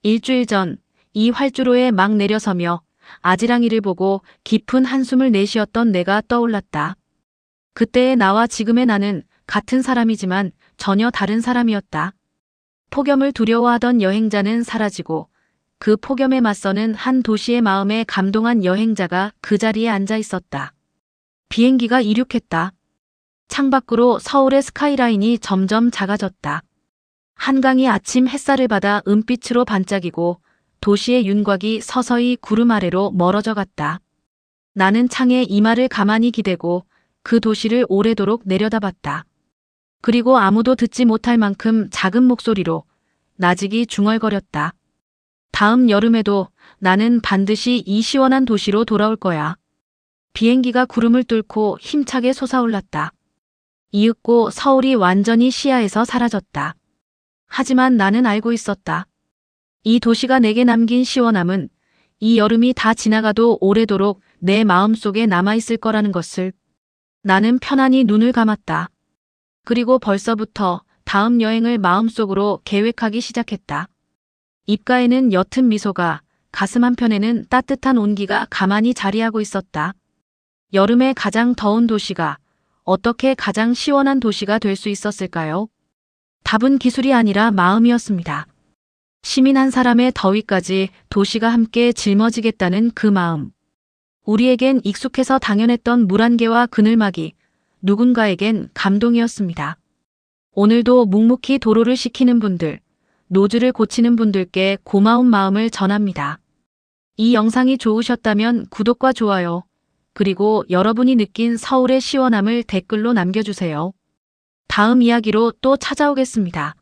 일주일 전 이 활주로에 막 내려서며 아지랑이를 보고 깊은 한숨을 내쉬었던 내가 떠올랐다. 그때의 나와 지금의 나는 같은 사람이지만 전혀 다른 사람이었다. 폭염을 두려워하던 여행자는 사라지고 그 폭염에 맞서는 한 도시의 마음에 감동한 여행자가 그 자리에 앉아 있었다. 비행기가 이륙했다. 창밖으로 서울의 스카이라인이 점점 작아졌다. 한강이 아침 햇살을 받아 은빛으로 반짝이고 도시의 윤곽이 서서히 구름 아래로 멀어져 갔다. 나는 창에 이마를 가만히 기대고 그 도시를 오래도록 내려다봤다. 그리고 아무도 듣지 못할 만큼 작은 목소리로 나직이 중얼거렸다. 다음 여름에도 나는 반드시 이 시원한 도시로 돌아올 거야. 비행기가 구름을 뚫고 힘차게 솟아올랐다. 이윽고 서울이 완전히 시야에서 사라졌다. 하지만 나는 알고 있었다. 이 도시가 내게 남긴 시원함은 이 여름이 다 지나가도 오래도록 내 마음속에 남아있을 거라는 것을. 나는 편안히 눈을 감았다. 그리고 벌써부터 다음 여행을 마음속으로 계획하기 시작했다. 입가에는 옅은 미소가, 가슴 한편에는 따뜻한 온기가 가만히 자리하고 있었다. 여름의 가장 더운 도시가 어떻게 가장 시원한 도시가 될 수 있었을까요? 답은 기술이 아니라 마음이었습니다. 시민 한 사람의 더위까지 도시가 함께 짊어지겠다는 그 마음. 우리에겐 익숙해서 당연했던 물안개와 그늘막이 누군가에겐 감동이었습니다. 오늘도 묵묵히 도로를 식히는 분들, 노즐을 고치는 분들께 고마운 마음을 전합니다. 이 영상이 좋으셨다면 구독과 좋아요, 그리고 여러분이 느낀 서울의 시원함을 댓글로 남겨주세요. 다음 이야기로 또 찾아오겠습니다.